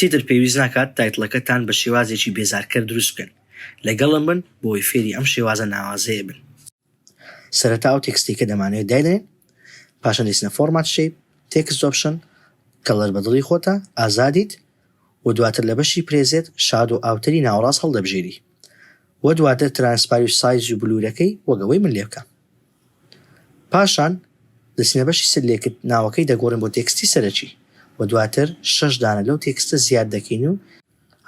چیتر پێویست ناکات تایتڵەکەتان بە شێوازێکی بێزارکەر دروست بکەن. لەگەڵم بن بۆی فێری ئەم شێوازە ناوازەیە بن. سەرەتا ئەو تێکستی کە دەمانەوێت دایدرێن، پاشان دەچنە فۆرمات شێپ، تێکست ئۆپشن، کەڵەر بەدڵی خۆتە، ئازادیت، و دواتر لە بەشی پرێزێت شاد و ئاوتەری ناوەڕاست هەڵدەبژێری، و دواتر ترانسپاری و سایز و بلوورەکەی وەگەوەی من لێ بکە. پاشان دەچنە بەشی سلێکت ناوەکەی دەگۆڕن بۆ تێکستی سەرەکی، و دواتر 6 دانە لەو تێکستە زیاد دەکەین و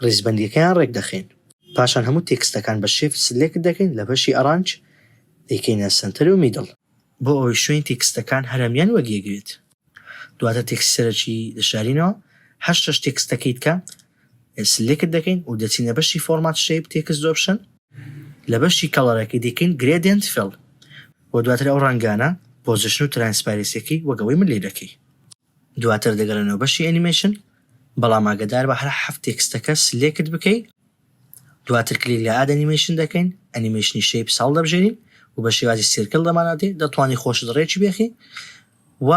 ڕێزبەندیەکەیان ڕێک دەخێن. پاشان هەموو تێکستەکان بە شێفت سلێکت دەکەین لە بەشی ئەرانج دەیکەینە سنتەر و میدڵ بۆ ئەوەی شوێن تێکستەکان هەرەمیان وەگیەگرێت. دواتر تێکستی سەرەکی دەشارینەوە، 8 تێکستەکەیت کە سلێکت دەکەین و دەچینە بەشی فۆرمات شێپ، تێکست ئۆپشن، لە بەشی کەڵەرەکەی دەکەین گرێدیەنت فیل، و دواتر ئەو ڕەنگانە پۆزیشن و ترانسپارێنسیەکەی وەگەوەی من لێ دەکەی. دواتر دەگەڕێنەوە بەشی ئەنیمێشن، بەڵام ئاگادار بە هەر 7 تێکستەکە سلێکت بکەیت. دواتر کلیک لە ئاد ئەنیمێشن دەکەین، ئەنیمێشنی شێپ ساڵ دەبژێرین و بە شێوازی سیرکل دەمانەوێت، دەتوانی خۆشت ڕێکی بێخی و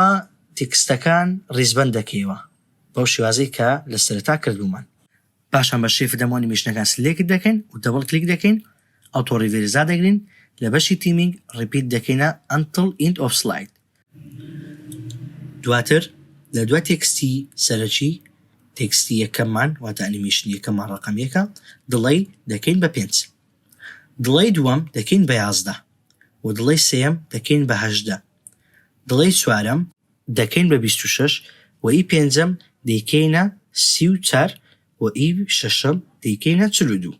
تێکستەکان ڕیزبەند دەکەیەوە بەو شێوازەی کە لە سەرەتا کردومان. پاشان بە شێفت هەموو ئەنیمێشنەکان سلێکت دەکەین و دەبڵ کلیک دەکەین، ئۆتۆ ڕیڤێرزا دەگرین، لە بەشی تیمینگ ڕیپیت دەکەینە until end of slide. دواتر لە دوای تێکستی سەرەکی، تێکستی یەکەممان واتە ئەنیمێشنی یەکەممان ڕقم یەکە، دڵی دەکەین بە 5، دڵی دووەم دەکەین بە 11، و دڵی سێەم دەکەین بە 18، دڵی چوارەم دەکەین بە 26، و ئی پێنجەم دەیکەینە 34، و ئی شەشەم دەیکەینە 42.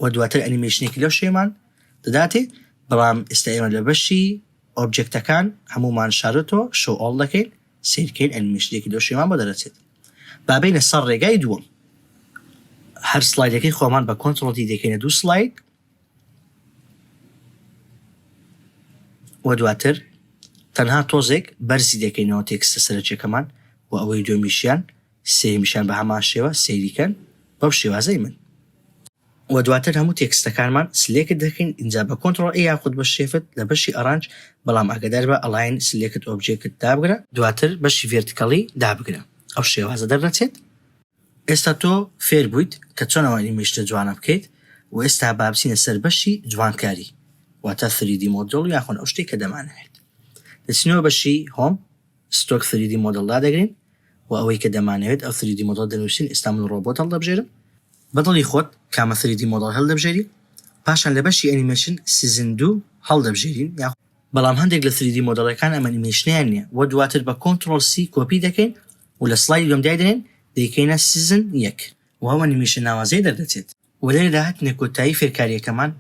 و دواتر ئەنیمێشنێکی لەو شێمان دەداتێ، بەڵام ئێستا ئێمە لە بەشی ئۆبجێکتەکان هەمومان شارۆتەوە شۆ ئۆڵ دەکەین، سیرکەین ئەنیمێشنێکی لەو شێمان بۆ دەرەچێت. بابینە سەر ڕێگای دووەم، هەر سلایدەکەی خۆمان بە کۆنتڕۆڵی دەکەینە 2 سلاید، و دواتر تەنها تۆزێک بەرزی دەکەینەوە تێکستە سەرەکیەکەمان، و ئەوەی دومیشیان سێمیشیان بە هەمان شێوە سەیریکەن بەو شێوازەی من. و دواتر هەموو تێکستەکانمان سلێکت دەکەین اینجا بە کۆنتڕۆڵ ئێ یاخود بە شێفت لە بەشی ئەرانج، بەڵام ئاگادار بە ئەلاین سلێکت ئۆبجێکت دابگرە، دواتر بەشی ڤێرتیکەڵی دابگرە، ئەو شێوازە دەرنەچێت. ئێستا تۆ فێر بوویت کە چۆنەوە ئەنیمێشنە جوانە بکەیت، و ئێستا با بچینە سەر بەشی جوانکاری واتە 3D مۆدڵ یاخۆن ئەو شتێک کە دەمانەوێت. دەچینەوە بەشی هۆم، ستۆک 3D مۆدڵ دەگرین، و ئەوەی کە دەمانەوێت ئەو 3D مۆدڵ دەنووسین. ئێستا من ڕۆبۆت هەڵدەبژێرم، بەدڵی خۆت کامە 3D مۆدڵ هەڵدەبژێری، پاشان لە بەشی ئەنیمێشن سیزن 2 هەڵدەبژێرین، بەڵام هەندێک لە 3D مۆدڵەکان ئەمە ئەنیمێشنیان نییە، و دواتر بە کۆنتڕۆڵ C کۆپی دەکەین و لە سلای دوم دایدرێن دەیکەینە سیزن 1، و ئەو ئەنیمێشن ناوازەی دەردەچێت. و لێرەدا هاتنە کۆتایی فێرکاریەکەمان،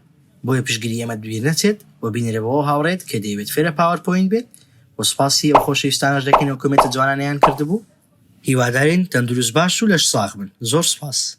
بۆیە پشگیری ئەمە دویر نەچێت و بینێرە بەوە هاوڕێت کە دەیەوێت فێرە پاوەرپۆینت بێت. و سپاسی ئەو خۆشەویستانەش دەکەین و کۆمنتە جوانانیان کردبوو. هیوادارین تەندروست باش و لەش ساغ بن. زۆر سپاس.